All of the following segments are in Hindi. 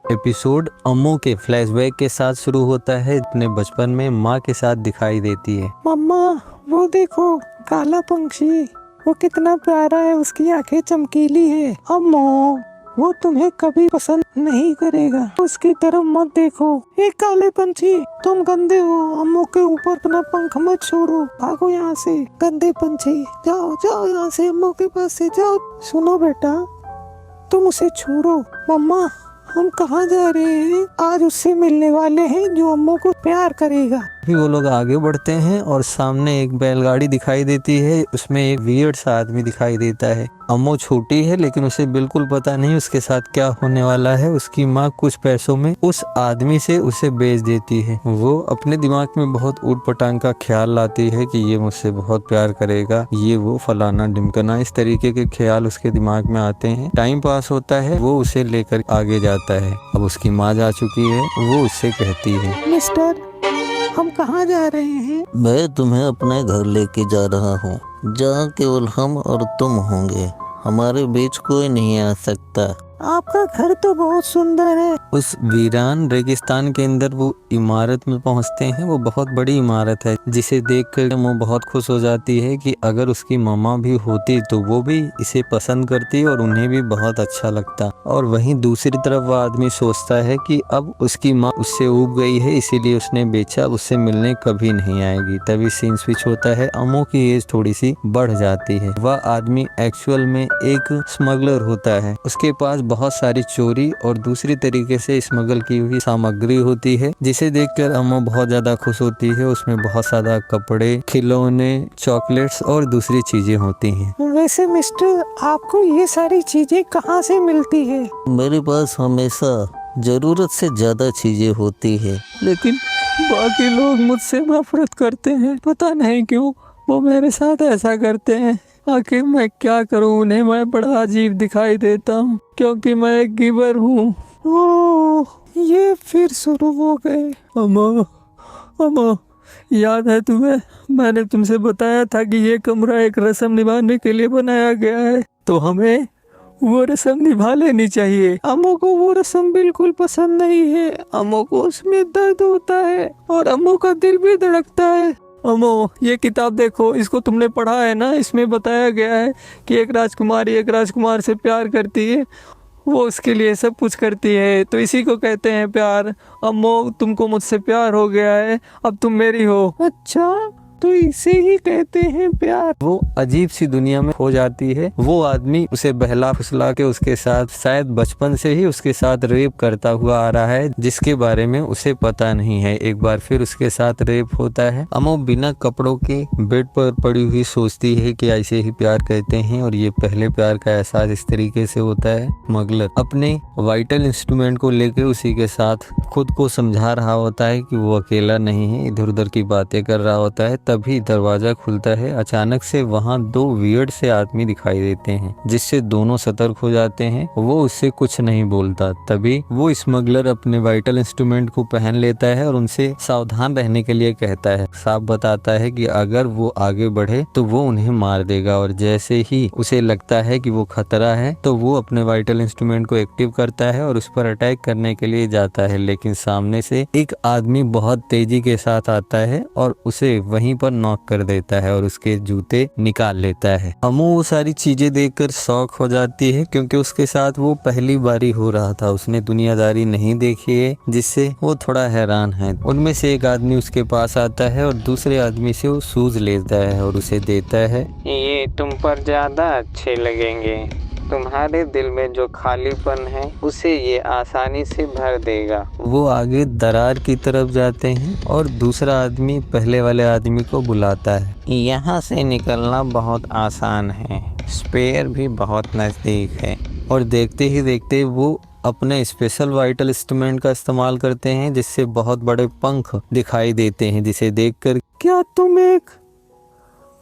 एपिसोड अम्मू के फ्लैशबैक के साथ शुरू होता है। अपने बचपन में माँ के साथ दिखाई देती है। मम्मा वो देखो काला पंछी, वो कितना प्यारा है, उसकी आंखें चमकीली है। अम्मू वो तुम्हें कभी पसंद नहीं करेगा, उसकी तरफ मत देखो। एक काले पंछी, तुम गंदे हो, अम्मू के ऊपर अपना पंख मत छोड़ो, भागो यहाँ से गंदे पंछी, जाओ जाओ यहाँ से, अम्मू के पास से जाओ। सुनो बेटा, तुम उसे छोड़ो। मम्मा हम कहाँ जा रहे हैं? आज उससे मिलने वाले हैं जो अम्मू को प्यार करेगा। फिर वो लोग आगे बढ़ते हैं और सामने एक बैलगाड़ी दिखाई देती है। उसमें एक वियर्ड सा आदमी दिखाई देता है। अम्मू छोटी है लेकिन उसे बिल्कुल पता नहीं उसके साथ क्या होने वाला है। उसकी माँ कुछ पैसों में उस आदमी से उसे बेच देती है। वो अपने दिमाग में बहुत ऊट पटांग का ख्याल लाती है कि ये मुझसे बहुत प्यार करेगा, ये वो फलाना ढिमकना, इस तरीके के ख्याल उसके दिमाग में आते हैं। टाइम पास होता है, वो उसे लेकर आगे जाता है। अब उसकी माँ जा चुकी है। वो उससे कहती है, मिस्टर हम कहाँ जा रहे हैं? मैं तुम्हें अपने घर लेके जा रहा हूँ, जहाँ केवल हम और तुम होंगे, हमारे बीच कोई नहीं आ सकता। आपका घर तो बहुत सुंदर है। उस वीरान रेगिस्तान के अंदर वो इमारत में पहुंचते हैं। वो बहुत बड़ी इमारत है जिसे देखकर वो बहुत खुश हो जाती है कि अगर उसकी मम्मा भी होती तो वो भी इसे पसंद करती और उन्हें भी बहुत अच्छा लगता। और वहीं दूसरी तरफ वो आदमी सोचता है कि अब उसकी माँ उससे ऊब गई है, इसीलिए उसने बेचा, उससे मिलने कभी नहीं आएगी। तभी सीन स्विच होता है। अम्मू की एज थोड़ी सी बढ़ जाती है। वह आदमी एक्चुअल में एक स्मगलर होता है। उसके पास बहुत सारी चोरी और दूसरी तरीके से स्मगल की हुई सामग्री होती है, जिसे देखकर अम्मू बहुत ज्यादा खुश होती है। उसमें बहुत सारा कपड़े, खिलौने, चॉकलेट्स और दूसरी चीजें होती हैं। वैसे मिस्टर आपको ये सारी चीजें कहाँ से मिलती है? मेरे पास हमेशा जरूरत से ज्यादा चीजें होती है। लेकिन बाकी लोग मुझसे नफरत करते हैं, पता नहीं क्यों वो मेरे साथ ऐसा करते हैं। आखिर मैं क्या करूं? उन्हें मैं बड़ा अजीब दिखाई देता हूं क्योंकि मैं एक गिवर हूं। ओह, ये फिर शुरू हो गए। अम्मा याद है तुम्हें? मैंने तुमसे बताया था कि ये कमरा एक रस्म निभाने के लिए बनाया गया है, तो हमें वो रस्म निभा लेनी चाहिए। अम्मू को वो रस्म बिल्कुल पसंद नहीं है। अम्मू को उसमें दर्द होता है और अम्मू का दिल भी धड़कता है। अम्मू ये किताब देखो, इसको तुमने पढ़ा है ना? इसमें बताया गया है कि एक राजकुमारी एक राजकुमार से प्यार करती है, वो उसके लिए सब कुछ करती है, तो इसी को कहते हैं प्यार। अम्मू तुमको मुझसे प्यार हो गया है, अब तुम मेरी हो। अच्छा, तो इसे ही कहते हैं प्यार। वो अजीब सी दुनिया में हो जाती है। वो आदमी उसे बहला फुसला के उसके साथ शायद बचपन से ही उसके साथ रेप करता हुआ आ रहा है, जिसके बारे में उसे पता नहीं है। एक बार फिर उसके साथ रेप होता है। अम्मू बिना कपड़ों के बेड पर पड़ी हुई सोचती है कि ऐसे ही प्यार कहते हैं और ये पहले प्यार का एहसास इस तरीके से होता है। स्मगलर अपने वाइटल इंस्ट्रूमेंट को लेकर उसी के साथ खुद को समझा रहा होता है कि वो अकेला नहीं है, इधर उधर की बातें कर रहा होता है। तभी दरवाजा खुलता है। अचानक से वहाँ दो वियर्ड से आदमी दिखाई देते हैं, जिससे दोनों सतर्क हो जाते हैं। वो उससे कुछ नहीं बोलता। तभी वो स्मगलर अपने वाइटल इंस्ट्रूमेंट को पहन लेता है और उनसे सावधान रहने के लिए कहता है। साफ बताता है कि अगर वो आगे बढ़े तो वो उन्हें मार देगा, और जैसे ही उसे लगता है कि वो खतरा है तो वो अपने वाइटल इंस्ट्रूमेंट को एक्टिव करता है और उस पर अटैक करने के लिए जाता है। लेकिन सामने से एक आदमी बहुत तेजी के साथ आता है और उसे वहीं पर नॉक कर देता है और उसके जूते निकाल लेता है। अम्मू वो सारी चीजें देखकर शॉक हो जाती है, क्योंकि उसके साथ वो पहली बारी हो रहा था। उसने दुनियादारी नहीं देखी है, जिससे वो थोड़ा हैरान है। उनमें से एक आदमी उसके पास आता है और दूसरे आदमी से वो शूज लेता है और उसे देता है। ये तुम पर ज्यादा अच्छे लगेंगे, तुम्हारे दिल में जो खालीपन है उसे ये आसानी से भर देगा। वो आगे दरार की तरफ जाते हैं और दूसरा आदमी पहले वाले आदमी को बुलाता है। यहाँ से निकलना बहुत आसान है, स्पेयर भी बहुत नजदीक है। और देखते ही देखते वो अपने स्पेशल वाइटल इंस्ट्रूमेंट का इस्तेमाल करते हैं, जिससे बहुत बड़े पंख दिखाई देते हैं, जिसे देखकर क्या तुम एक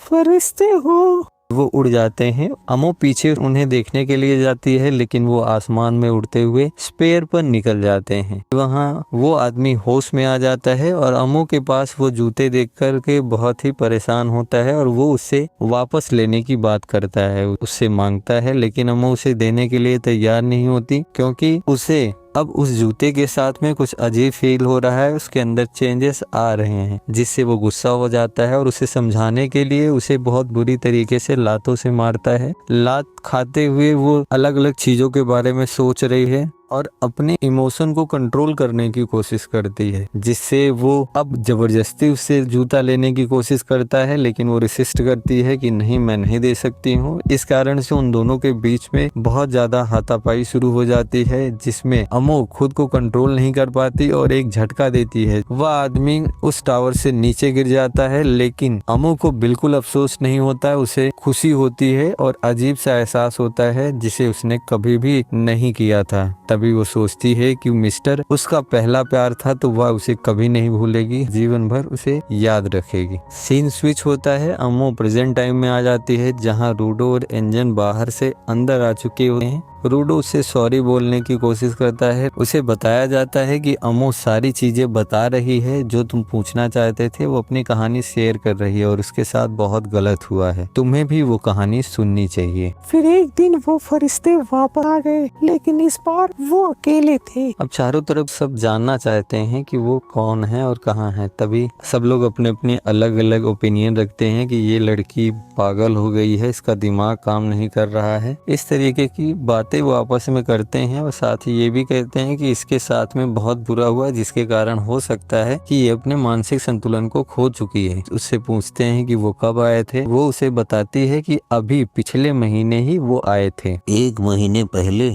फरिश्ते हो? वो उड़ जाते हैं। अम्मू पीछे उन्हें देखने के लिए जाती है, लेकिन वो आसमान में उड़ते हुए स्पेयर पर निकल जाते हैं। वहाँ वो आदमी होश में आ जाता है और अम्मू के पास वो जूते देख कर के बहुत ही परेशान होता है और वो उससे वापस लेने की बात करता है, उससे मांगता है। लेकिन अम्मू उसे देने के लिए तैयार नहीं होती, क्योंकि उसे अब उस जूते के साथ में कुछ अजीब फील हो रहा है, उसके अंदर चेंजेस आ रहे हैं, जिससे वो गुस्सा हो जाता है और उसे समझाने के लिए उसे बहुत बुरी तरीके से लातों से मारता है। लात खाते हुए वो अलग अलग चीजों के बारे में सोच रही है और अपने इमोशन को कंट्रोल करने की कोशिश करती है, जिससे वो अब जबरदस्ती उससे जूता लेने की कोशिश करता है, लेकिन वो रेसिस्ट करती है कि नहीं, मैं नहीं दे सकती हूँ। इस कारण से उन दोनों के बीच में बहुत ज्यादा हाथापाई शुरू हो जाती है, जिसमें अमो खुद को कंट्रोल नहीं कर पाती और एक झटका देती है। वह आदमी उस टावर से नीचे गिर जाता है, लेकिन अमो को बिल्कुल अफसोस नहीं होता है, उसे खुशी होती है और अजीब सा एहसास होता है जिसे उसने कभी भी नहीं किया था। तभी वो सोचती है कि मिस्टर उसका पहला प्यार था, तो वह उसे कभी नहीं भूलेगी, जीवन भर उसे याद रखेगी। सीन स्विच होता है, अमो प्रेजेंट टाइम में आ जाती है, जहां रूडो और एंजन बाहर से अंदर आ चुके होते हैं। रूडो उसे सॉरी बोलने की कोशिश करता है। उसे बताया जाता है कि अमो सारी चीजें बता रही है जो तुम पूछना चाहते थे, वो अपनी कहानी शेयर कर रही है और उसके साथ बहुत गलत हुआ है, तुम्हें भी वो कहानी सुननी चाहिए। फिर एक दिन वो फरिश्ते वापस आ गए, लेकिन इस बार वो अकेले थे। अब चारों तरफ सब जानना चाहते हैं कि वो कौन है और कहाँ है। तभी सब लोग अपने अपने अलग अलग ओपिनियन रखते हैं कि ये लड़की पागल हो गई है, इसका दिमाग काम नहीं कर रहा है। इस तरीके की बातें वो आपस में करते हैं और साथ ही ये भी कहते हैं कि इसके साथ में बहुत बुरा हुआ, जिसके कारण हो सकता है कि ये अपने मानसिक संतुलन को खो चुकी है। उससे पूछते हैं कि वो कब आए थे। वो उसे बताती है कि अभी पिछले महीने ही वो आए थे। 1 महीने पहले,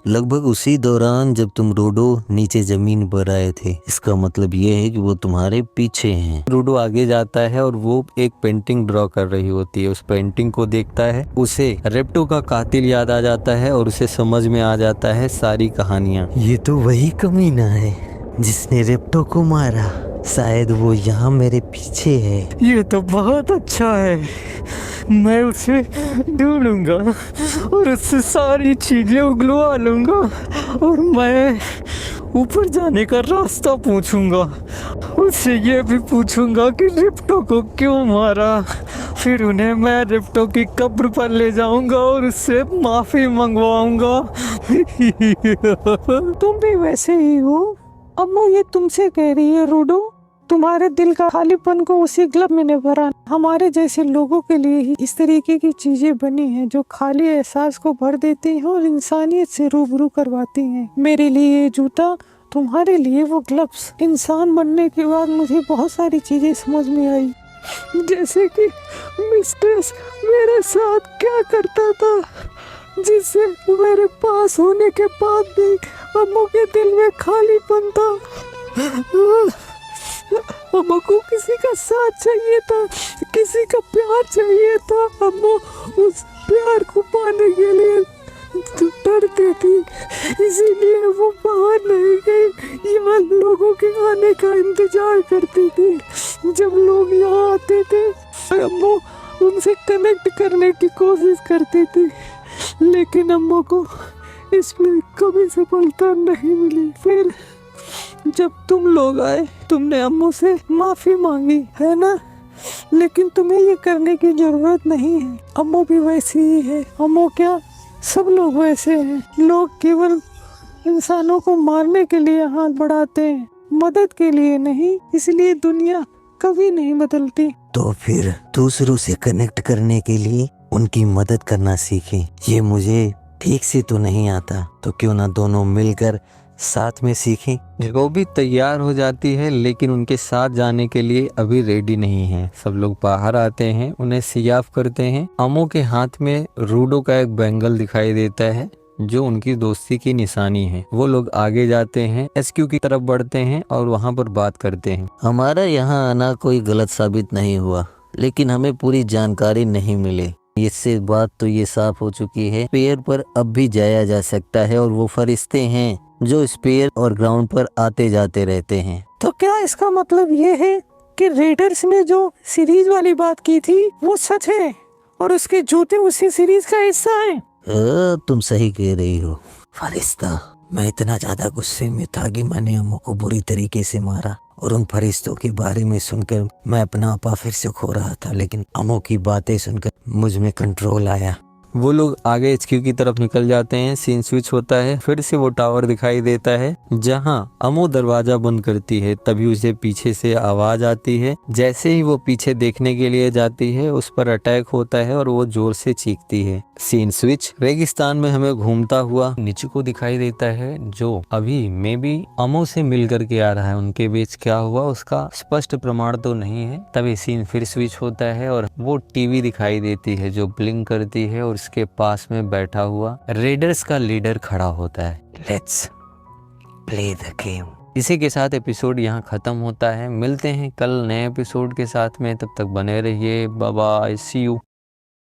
लगभग उसी दौरान जब तुम रूडो नीचे जमीन पर आए थे। इसका मतलब ये है कि वो तुम्हारे पीछे हैं। रूडो आगे जाता है और वो एक पेंटिंग ड्रॉ कर रही होती है। उस पेंटिंग को देखता है, उसे रेप्टो का कातिल याद आ जाता है और उसे समझ में आ जाता है सारी कहानियाँ। ये तो वही कमीना है जिसने रेप्टो को मारा। शायद वो यहाँ मेरे पीछे है। ये तो बहुत अच्छा है, मैं उसे ढूंढूंगा और उससे सारी चीजें उगलवा लूंगा और मैं ऊपर जाने का रास्ता पूछूंगा। उससे ये भी पूछूंगा कि रेप्टो को क्यों मारा। फिर उन्हें मैं रेप्टो की कब्र पर ले जाऊंगा और उससे माफी मंगवाऊंगा। तुम भी वैसे ही हो। अम्मू ये तुमसे कह रही है रूडो, तुम्हारे दिल का खालीपन को उसी ग्लब में नहीं भरा। हमारे जैसे लोगों के लिए ही इस तरीके की चीजें बनी हैं जो खाली एहसास को भर देती हैं और इंसानियत से रूबरू करवाती हैं। मेरे लिए ये जूता, तुम्हारे लिए वो ग्लव्स। इंसान बनने के बाद मुझे बहुत सारी चीजें समझ में आई, जैसे कि मिस्ट्रेस मेरे साथ क्या करता था, जिससे मेरे पास होने के बाद भी अम्मू के दिल में खालीपन था। अम्मू को किसी का साथ चाहिए था, किसी का प्यार चाहिए था। अम्मू उस प्यार को पाने के लिए डरती थी, इसीलिए वो बाहर नहीं गई, यहाँ लोगों के आने का इंतजार करती थी। जब लोग यहाँ आते थे, अम्मू उनसे कनेक्ट करने की कोशिश करती थी, लेकिन अम्मू को इसमें कभी सफलता नहीं मिली। फिर जब तुम लोग आए, तुमने अम्मू से माफी मांगी है ना, लेकिन तुम्हें ये करने की जरूरत नहीं है। अम्मू भी वैसी ही है। अम्मू क्या, सब लोग वैसे हैं। लोग केवल इंसानों को मारने के लिए हाथ बढ़ाते हैं, मदद के लिए नहीं। इसलिए दुनिया कभी नहीं बदलती। तो फिर दूसरों से कनेक्ट करने के लिए उनकी मदद करना सीखें। ये मुझे ठीक से तो नहीं आता, तो क्यों ना दोनों मिलकर साथ में सीखें। वो भी तैयार हो जाती है, लेकिन उनके साथ जाने के लिए अभी रेडी नहीं है। सब लोग बाहर आते हैं, उन्हें सियाफ करते हैं। अमो के हाथ में रूडो का एक बैंगल दिखाई देता है जो उनकी दोस्ती की निशानी है। वो लोग आगे जाते हैं, एसक्यू की तरफ बढ़ते हैं और वहाँ पर बात करते हैं। हमारा यहाँ आना कोई गलत साबित नहीं हुआ, लेकिन हमें पूरी जानकारी नहीं मिली। इससे बात तो ये साफ हो चुकी है, स्पेयर पर अब भी जाया जा सकता है और वो फरिश्ते हैं जो स्पेयर और ग्राउंड पर आते जाते रहते हैं। तो क्या इसका मतलब ये है कि रेडर्स ने जो सीरीज वाली बात की थी वो सच है और उसके जूते उसी सीरीज का हिस्सा हैं? तुम सही कह रही हो फरिश्ता। मैं इतना ज्यादा गुस्से में था कि मैंने अम्मू को बुरी तरीके से मारा और उन फरिश्तों के बारे में सुनकर मैं अपना आपा फिर से खो रहा था, लेकिन अम्मू की बातें सुनकर मुझ में कंट्रोल आया। वो लोग आगे HQ की तरफ निकल जाते हैं। सीन स्विच होता है, फिर से वो टावर दिखाई देता है जहां अमो दरवाजा बंद करती है। तभी उसे पीछे से आवाज आती है। जैसे ही वो पीछे देखने के लिए जाती है, उस पर अटैक होता है और वो जोर से चीखती है। सीन स्विच रेगिस्तान में हमें घूमता हुआ निचुको दिखाई देता है, जो अभी मे बी अमो से मिल करके आ रहा है। उनके बीच क्या हुआ उसका स्पष्ट प्रमाण तो नहीं है। तभी सीन फिर स्विच होता है और वो टीवी दिखाई देती है जो ब्लिंक करती है और उसके पास में बैठा हुआ रेडर्स का लीडर खड़ा होता है। Let's play the game. इसी के साथ एपिसोड यहाँ खत्म होता है। मिलते हैं कल नए एपिसोड के साथ में, तब तक बने रहिए। Bye bye, see you.